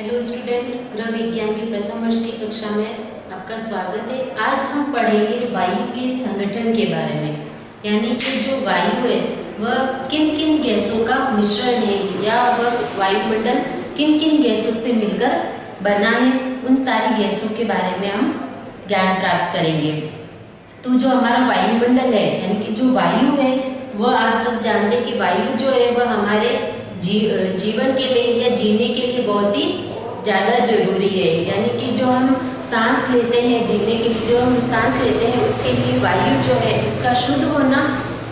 Hello student, गृह विज्ञान की प्रथम वर्ष की कक्षा में आपका स्वागत है। आज हम पढ़ेंगे वायु के संगठन के बारे में, यानी कि जो वायु है वह किन किन गैसों का मिश्रण है या वह वायुमंडल किन किन गैसों से मिलकर बना है, उन सारी गैसों के बारे में हम ज्ञान प्राप्त करेंगे। तो जो हमारा वायुमंडल है यानी कि जो वायु है वह आप सब जानते हैं कि वायु जो है वह हमारे जीवन के लिए या जीने के लिए बहुत ही ज़्यादा जरूरी है। यानी कि जो हम सांस लेते हैं, जीने के लिए जो हम सांस लेते हैं उसके लिए वायु जो है इसका शुद्ध होना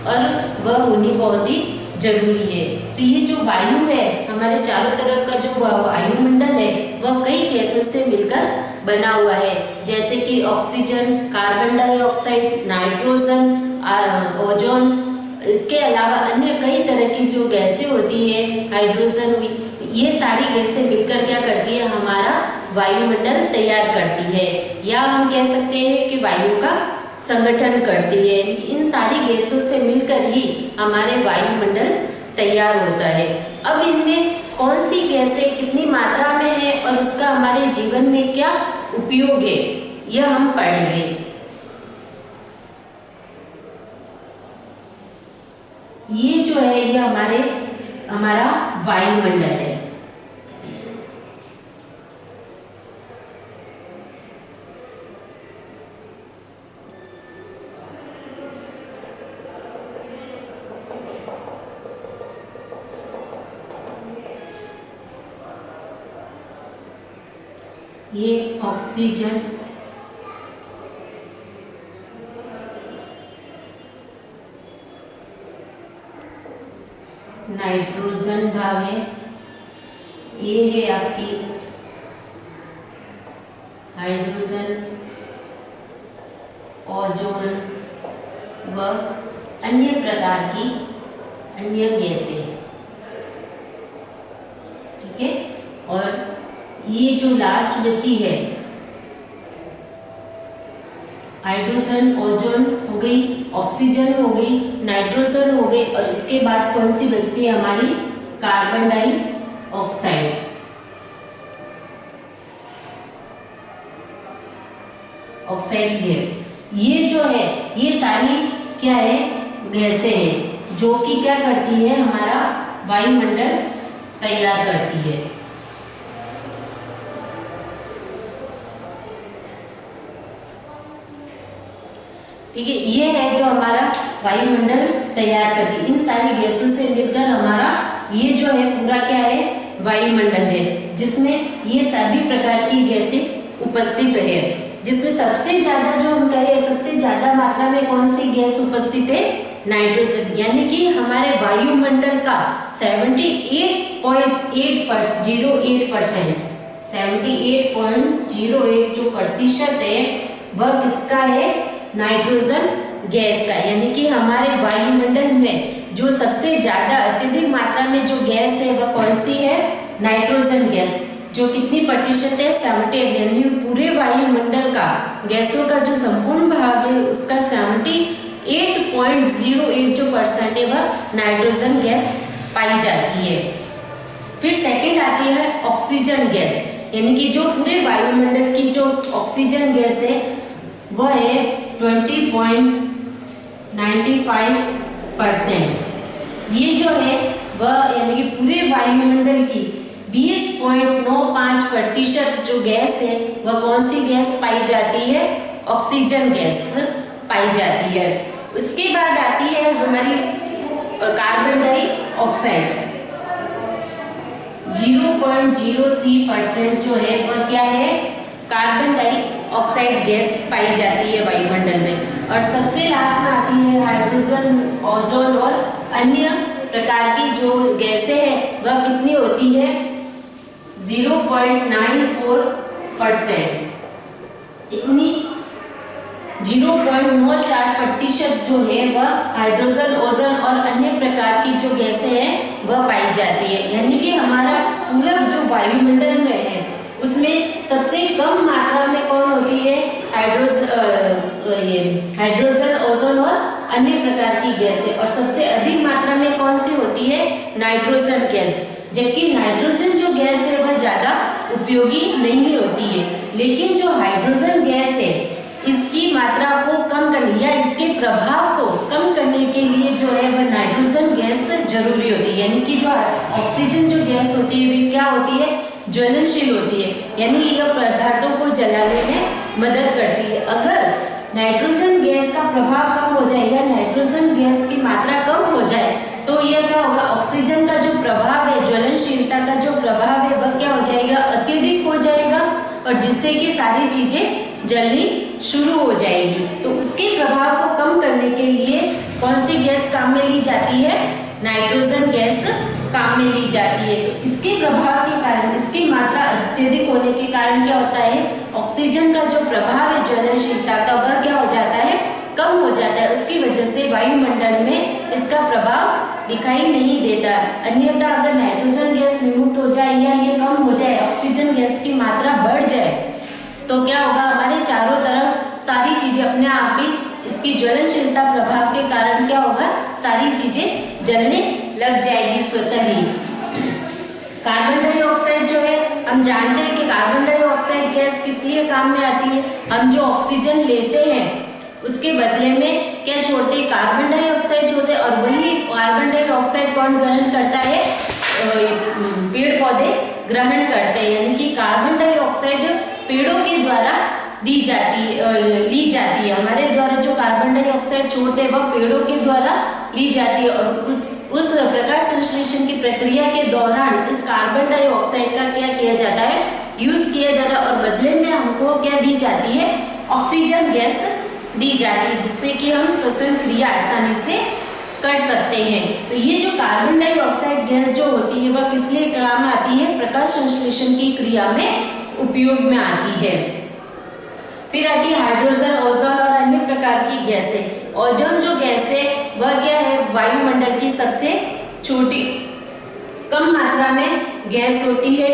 और वह होनी बहुत ही जरूरी है। तो ये जो वायु है हमारे चारों तरफ का जो वायुमंडल है वह कई गैसों से मिलकर बना हुआ है, जैसे कि oxygen, carbon dioxide, nitrogen, ozone. इसके अलावा अन्य कई तरह की जो गैसें होती है, हाइड्रोजन हुई, ये सारी गैसें मिलकर क्या करती है, हमारा वायुमंडल तैयार करती है, या हम कह सकते हैं कि वायु का संगठन करती है। इन सारी गैसों से मिलकर ही हमारे वायुमंडल तैयार होता है। अब इनमें कौन सी गैसें कितनी मात्रा में है और उसका हमारे जीवन में क्या उपयोग है, यह हम पढ़ेंगे। ये जो है ये हमारा वायुमंडल है। ये ऑक्सीजन, नाइट्रोजन भाग है, ये है आपकी हाइड्रोजन, ओजोन व अन्य प्रकार की अन्य गैसें। ठीक है, और ये जो लास्ट बची है हाइड्रोजन, ओजोन हो गई, ऑक्सीजन हो गई, नाइट्रोजन हो गई, और इसके बाद कौन सी बचती है हमारी, कार्बन डाइऑक्साइड। ऑक्साइड गैस, ये जो है ये सारी क्या है, गैसें हैं जो कि क्या करती है, हमारा वायुमंडल तैयार करती है। ठीक है, ये है जो हमारा वायुमंडल तैयार करती है। इन सारी गैसों से मिलकर हमारा ये जो है पूरा क्या है, वायुमंडल है, जिसमें ये सभी प्रकार की गैसें उपस्थित है। जिसमें सबसे ज्यादा जो हम कहे सबसे ज्यादा मात्रा में कौन सी गैस उपस्थित है, नाइट्रोजन। यानी कि हमारे वायुमंडल का 78.08% जो प्रतिशत है वह किसका है, नाइट्रोजन गैस का। यानी कि हमारे वायुमंडल में जो सबसे ज्यादा अत्यधिक मात्रा में जो गैस है वह कौन सी है, नाइट्रोजन गैस, जो कितनी प्रतिशत है, 78। यानी पूरे वायुमंडल का गैसों का जो संपूर्ण भाग है उसका 78.08 जो परसेंट है वह नाइट्रोजन गैस पाई जाती है। फिर सेकंड आती है ऑक्सीजन गैस, यानी कि जो पूरे वायुमंडल की जो ऑक्सीजन गैस है वह है 20.95%। ये जो है वह यानी कि पूरे वायुमंडल की 20.95% जो गैस है वह कौन सी गैस पाई जाती है, ऑक्सीजन गैस पाई जाती है। उसके बाद आती है हमारी कार्बन डाइऑक्साइड, 0.03% जो है वह क्या है, कार्बन डाइऑक्साइड गैस पाई जाती है वायुमंडल में। और सबसे लास्ट में आती है हाइड्रोजन, ओजोन और अन्य प्रकार की जो गैसें हैं वह कितनी होती है, 0.94%। इतनी 0.94% जो है वह हाइड्रोजन, ओजोन और अन्य प्रकार की जो गैसें हैं वह पाई जाती है। यानी कि हमारा पूरा जो वायुमंडल में है उसमें सबसे कम मात्रा में कौन होती है, हाइड्रोजन, ओजोन और अन्य प्रकार की गैसें, और सबसे अधिक मात्रा में कौन सी होती है, नाइट्रोजन गैस। जबकि नाइट्रोजन जो गैस है वह ज्यादा उपयोगी नहीं होती है। लेकिन जो हाइड्रोजन गैस है इसकी मात्रा को कम करने या इसके प्रभाव को कम करने के लिए जो है वह नाइट्रोजन गैस जरूरी होती है। यानी कि जो ऑक्सीजन जो गैस होती है वे क्या होती है, ज्वलनशील होती है, यानी यह पदार्थों को जलाने में मदद करती है। अगर नाइट्रोजन गैस का प्रभाव कम हो जाए या नाइट्रोजन गैस की मात्रा कम हो जाए तो यह क्या होगा, ऑक्सीजन का जो प्रभाव है, ज्वलनशीलता का जो प्रभाव है वह क्या हो जाएगा, अत्यधिक हो जाएगा और जिससे कि सारी चीजें जलनी शुरू हो जाएगी। तो उसके प्रभाव को कम करने के लिए कौन सी गैस काम में ली जाती है, नाइट्रोजन गैस काम में ली जाती है। तो इसके प्रभाव के कारण, इसकी मात्रा अत्यधिक होने के कारण क्या होता है, ऑक्सीजन का जो प्रभाव है ज्वलनशीलता का वह क्या हो जाता है, कम हो जाता है। उसकी वजह से वायुमंडल में इसका प्रभाव दिखाई नहीं देता। अन्यथा अगर नाइट्रोजन गैस विमुक्त हो जाए या ये कम हो जाए, ऑक्सीजन गैस की मात्रा बढ़ जाए तो क्या होगा, हमारे चारों तरफ सारी चीजें अपने आप ही इसकी ज्वलनशीलता प्रभाव के कारण क्या होगा, सारी चीजें जलने लग जाएगी स्वतः ही। कार्बन डाइऑक्साइड जो है, हम जानते हैं कि कार्बन डाइऑक्साइड गैस किस लिए काम में आती है, हम जो ऑक्सीजन लेते हैं उसके बदले में क्या छोड़ते हैं, कार्बन डाइऑक्साइड छोड़ते हैं और वही कार्बन डाइऑक्साइड कौन ग्रहण करता है, पेड़ पौधे ग्रहण करते हैं। यानी कि कार्बन डाइऑक्साइड पेड़ों के द्वारा ली जाती है। हमारे द्वारा जो कार्बन डाइऑक्साइड छोड़ते हैं वह पेड़ों के द्वारा ली जाती है और उस प्रकाश संश्लेषण की प्रक्रिया के दौरान इस कार्बन डाइऑक्साइड का क्या किया जाता है, यूज किया जाता है और बदले में हमको क्या दी जाती है, ऑक्सीजन गैस दी जाती है, जिससे कि हम श्वसन क्रिया आसानी से कर सकते हैं। तो ये जो कार्बन डाइऑक्साइड गैस जो होती है वह किस लिए काम में आती है, प्रकाश संश्लेषण की क्रिया में उपयोग में आती है। फिर आती है हाइड्रोजन, ओजोन और अन्य प्रकार की गैसें। ओजोन जो गैस है वह क्या है, वायुमंडल की सबसे छोटी कम मात्रा में गैस होती है।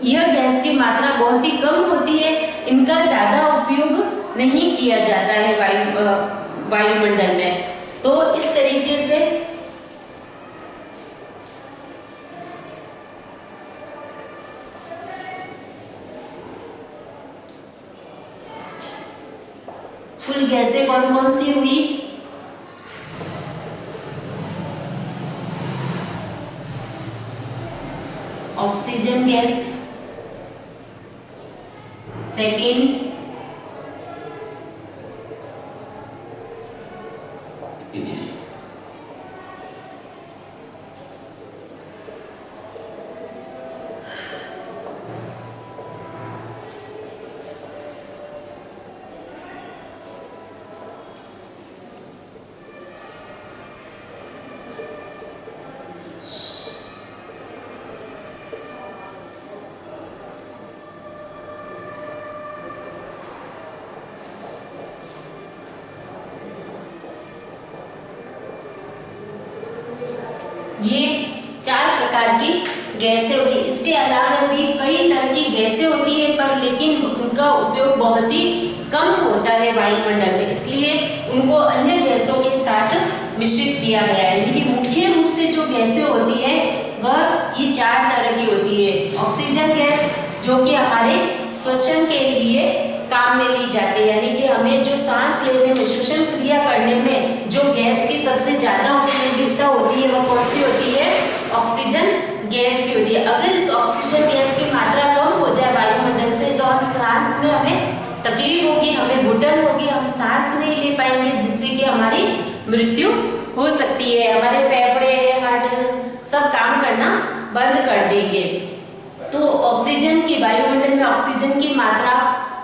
यह गैस की मात्रा बहुत ही कम होती है, इनका ज्यादा उपयोग नहीं किया जाता है वायुमंडल में। तो इस तरीके से कुल गैसें कौन कौन सी हुई, ऑक्सीजन गैस, सेकेंड ये 4 प्रकार की गैसें होती है। इसके अलावा भी कई तरह की गैसें होती है पर लेकिन उनका उपयोग बहुत ही कम होता है वायुमंडल में, इसलिए उनको अन्य गैसों के साथ मिश्रित किया गया है। लेकिन मुख्य रूप से जो गैसें होती है वह ये 4 तरह की होती है। ऑक्सीजन गैस जो कि हमारे श्वसन के लिए काम में ली जाती है, यानी कि हमें जो सांस लेने में, श्वसन क्रिया करने में जो गैस की सबसे ज्यादा उपयोगिता होती है वह कौन सी होती है, ऑक्सीजन गैस की होती है। अगर इस ऑक्सीजन गैस की मात्रा कम हो जाए वायुमंडल से तो हम सांस में हमें तकलीफ होगी, हमें घुटन होगी, हम सांस नहीं ले पाएंगे, जिससे कि हमारी मृत्यु हो सकती है। हमारे फेफड़े, हार्ट सब काम करना बंद कर देंगे। तो ऑक्सीजन की, वायुमंडल में ऑक्सीजन की मात्रा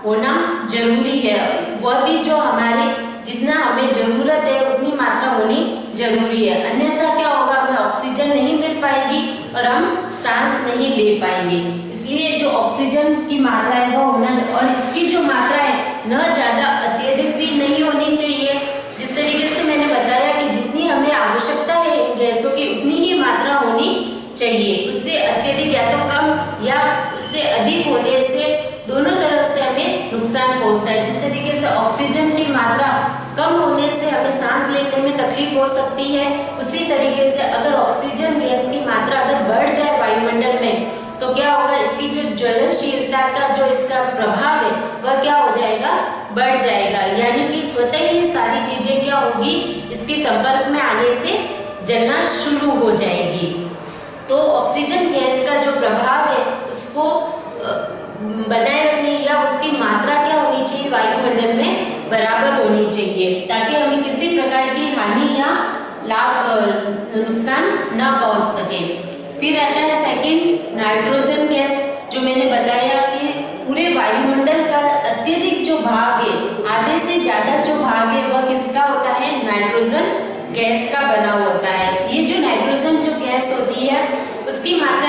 होना जरूरी है, वह भी जो हमारे जितना हमें जरूरत है उतनी मात्रा होनी जरूरी है। अन्यथा क्या होगा, हमें ऑक्सीजन नहीं मिल पाएगी और हम सांस नहीं ले पाएंगे। इसलिए जो ऑक्सीजन की मात्रा है वो होना, और इसकी जो मात्रा है न ज्यादा अत्यधिक भी नहीं होनी चाहिए। जिस तरीके से मैंने बताया कि जितनी हमें आवश्यकता है गैसों की उतनी ही मात्रा होनी चाहिए, उससे अत्यधिक या तो कम या उससे अधिक होने से दोनों तरफ से हमें नुकसान पहुंचता है। जिस तरीके से ऑक्सीजन की मात्रा कम होने से हमें सांस लेने में तकलीफ हो सकती है, उसी तरीके से अगर ऑक्सीजन गैस की मात्रा अगर बढ़ जाए वायुमंडल में तो क्या होगा, इसकी जो ज्वलनशीलता का जो इसका प्रभाव है वह क्या हो जाएगा, बढ़ जाएगा। यानी कि स्वतः ही सारी चीजें क्या होगी, इसके संपर्क में आने से जलना शुरू हो जाएगी। तो ऑक्सीजन गैस का जो प्रभाव है उसको बनाए रखने या उसकी मात्रा क्या होनी चाहिए, वायुमंडल में बराबर होनी चाहिए, ताकि हमें किसी प्रकार की हानि या नुकसान ना पहुंच सके। फिर आता है सेकंड, नाइट्रोजन गैस। जो मैंने बताया कि पूरे वायुमंडल का अत्यधिक जो भाग है, आधे से ज्यादा जो भाग है वह किसका होता है, नाइट्रोजन गैस का बना होता है। ये जो नाइट्रोजन जो गैस होती है उसकी मात्रा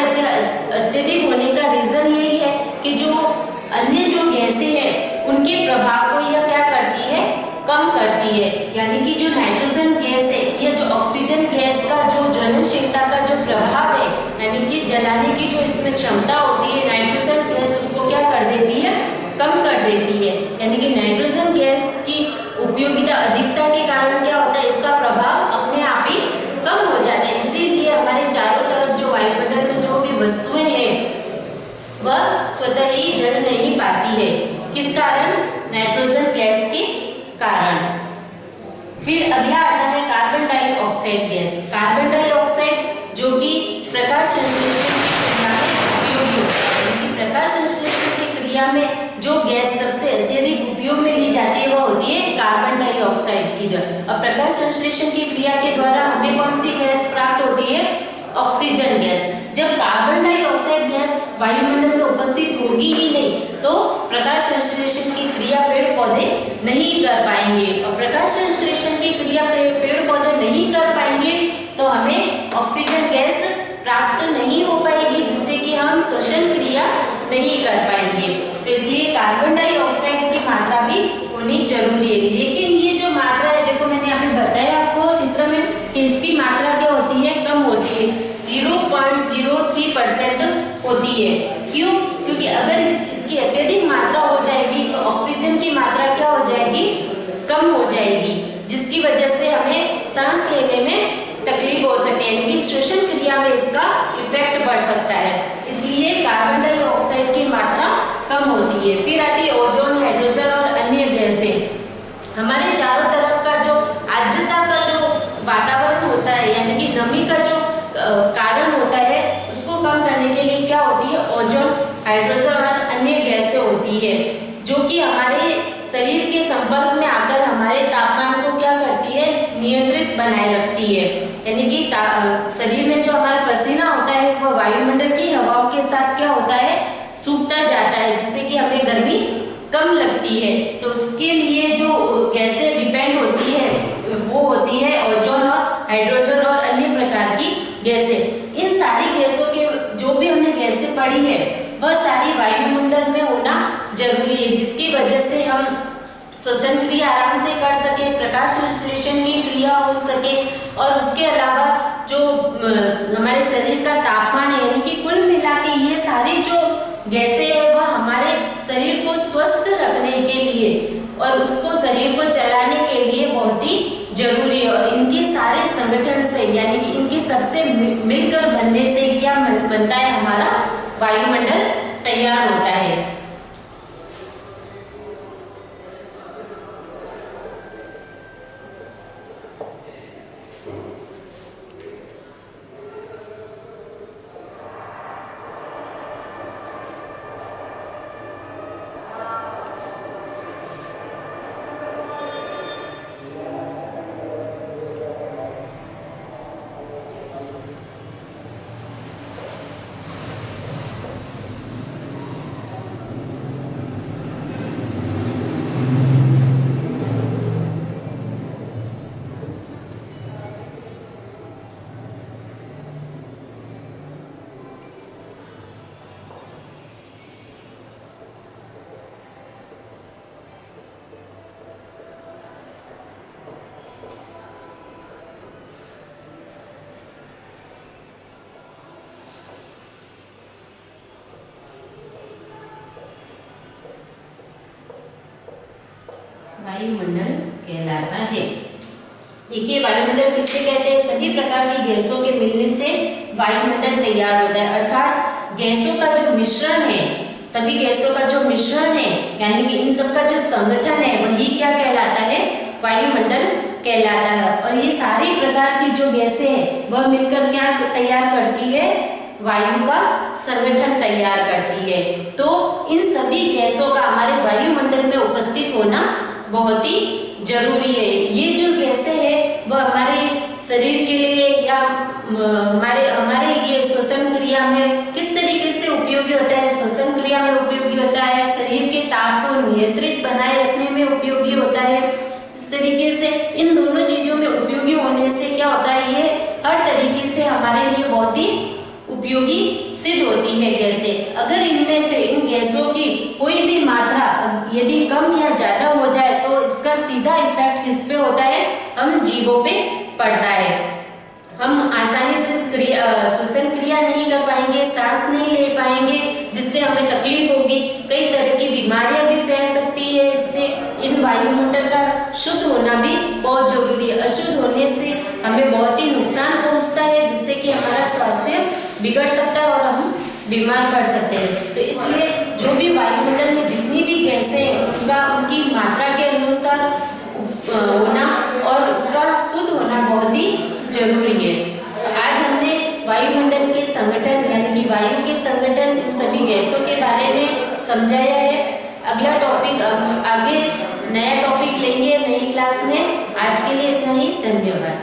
अत्यधिक होने का रीजन यही है कि जो अन्य जो गैसें हैं उनके प्रभाव को यह क्या करती है, कम करती है। यानी कि जो नाइट्रोजन गैस है या जो ऑक्सीजन गैस का जो ज्वलनशीलता का जो प्रभाव है, यानी कि जलाने की जो इसमें क्षमता होती है, नाइट्रोजन गैस उसको क्या कर देती है, कम कर देती है। यानी कि नाइट्रोजन गैस की उपयोगिता अधिकता के कारण क्या होता है, इसका प्रभाव अपने आप ही कम हो जाता है। इसीलिए हमारे चारों तरफ जो वायुमंडल में जो भी वस्तुएं हैं वह स्वतः ही जल नहीं पाती है। किस कारण, नाइट्रोजन गैस के कारण। फिर अगला आता है carbon dioxide gas. Carbon dioxide जो कि प्रकाश संश्लेषण की क्रिया में उपयोगी होता है। प्रकाश संश्लेषण की क्रिया में जो गैस सबसे अत्यधिक उपयोग में ली जाती है वह होती है कार्बन डाइऑक्साइड की। अब प्रकाश संश्लेषण की क्रिया के द्वारा हमें कौन सी गैस प्राप्त होती है, ऑक्सीजन गैस। जब कार्बन डाइऑक्साइड गैस वायुमंडल में उपस्थित होगी ही नहीं तो प्रकाश संश्लेषण की क्रिया पेड़ पौधे नहीं कर पाएंगे, और प्रकाश संश्लेषण की क्रिया पेड़ पौधे नहीं कर पाएंगे तो हमें ऑक्सीजन गैस प्राप्त नहीं हो पाएगी, जिससे कि हम श्वसन क्रिया नहीं कर पाएंगे। तो इसलिए कार्बन डाइऑक्साइड की मात्रा भी होनी जरूरी है। लेकिन ये जो मात्रा है, देखो मैंने यहाँ पे बताया आपको चित्र में कि इसकी मात्रा क्या होती है, कम होती है, 0.03% होती है। क्यों? क्योंकि अगर इसकी अत्यधिक मात्रा हो जाएगी तो ऑक्सीजन की मात्रा क्या हो जाएगी, कम हो जाएगी, जिसकी वजह से हमें सांस लेने में तकलीफ हो सकती है, यानी कि श्वसन क्रिया में इसका इफेक्ट बढ़ सकता है। इसलिए कार्बन डाइऑक्साइड की मात्रा कम होती है। फिर आती है ओजोन, हाइड्रोजन और अन्य गैसें। हमारे चारों तरफ का जो आर्द्रता का जो वातावरण होता है, यानी कि नमी का जो कारण होता है, उसको कम करने के लिए क्या होती है, ओजोन, हाइड्रोजन और अन्य गैसें होती है, जो कि हमारे शरीर के संपर्क में आकर हमारे तापमान को क्या करती है, नियंत्रित बनाए रखती है। यानी कि शरीर में जो हमारा पसीना होता है वह वायुमंडल की हवाओं के साथ क्या होता है, सूखता जाता है, जिससे कि हमें गर्मी कम लगती है। तो उसके लिए जो गैसें डिपेंड होती है वो होती है ओजोन और हाइड्रोजन और अन्य प्रकार की गैसें। इन सारी गैसों के जो भी हमने गैसें पढ़ी है वह सारी वायुमंडल में होना जरूरी है, जिसकी वजह से हम श्वसन क्रिया आराम से कर सके, प्रकाश संश्लेषण की क्रिया हो सके, और उसके अलावा जो हमारे शरीर का तापमान है, यानी कि कुल मिला के ये सारी जो गैसें हैं वह हमारे शरीर को स्वस्थ रखने के लिए और उसको शरीर को चलाने के लिए बहुत ही जरूरी है। और इनके सारे संगठन से, यानी कि इनके सबसे मिलकर बनने से क्या बनता है, हमारा वायुमंडल तैयार होता है। वायुमंडल कहलाता है। देखिए वायुमंडल किसे कहते हैं, सभी प्रकार की गैसों के मिलने से वायुमंडल तैयार होता है, अर्थात गैसों का जो मिश्रण है, सभी गैसों का जो मिश्रण है, यानी कि इन सब का जो संगठन है, वही क्या कहलाता है? वायुमंडल कहलाता है। और ये सारी प्रकार की जो गैसें हैं वह मिलकर क्या तैयार करती है? वायु का संगठन तैयार करती है। तो इन सभी गैसों का हमारे वायुमंडल में उपस्थित होना बहुत ही जरूरी है। ये जो गैसें हैं वह हमारे शरीर के लिए या हमारे ये श्वसन क्रिया में किस तरीके से उपयोगी होता है? श्वसन क्रिया में उपयोगी होता है, शरीर के ताप को नियंत्रित बनाए रखने में उपयोगी होता है। इस तरीके से इन दोनों चीजों में उपयोगी होने से क्या होता है? ये हर तरीके से हमारे लिए बहुत ही उपयोगी सिद्ध होती है गैसें। अगर इनमें से इन गैसों की कोई भी मात्रा यदि कम या ज्यादा हो जाए तो इसका सीधा इफेक्ट किस पे होता है? हम जीवों पे पड़ता है। हम आसानी से श्वसन क्रिया नहीं कर पाएंगे, सांस नहीं ले पाएंगे, जिससे हमें तकलीफ होगी। कई तरह की बीमारियां भी फैल सकती है इससे। इन वायुमंडल का शुद्ध होना भी बहुत जरूरी है। अशुद्ध होने से हमें बहुत ही नुकसान पहुंचता है, जिससे कि हमारा स्वास्थ्य बिगड़ सकता है और हम बीमार पड़ सकते हैं। तो इसलिए जो भी वायुमंडल में जितनी भी गैसें हैं उनकी मात्रा के अनुसार होना और उसका शुद्ध होना बहुत ही जरूरी है। तो आज हमने वायुमंडल के संगठन यानी कि वायु के संगठन, इन सभी गैसों के बारे में समझाया है। अगला टॉपिक आगे नया टॉपिक लेंगे नई क्लास में। आज के लिए इतना ही, धन्यवाद।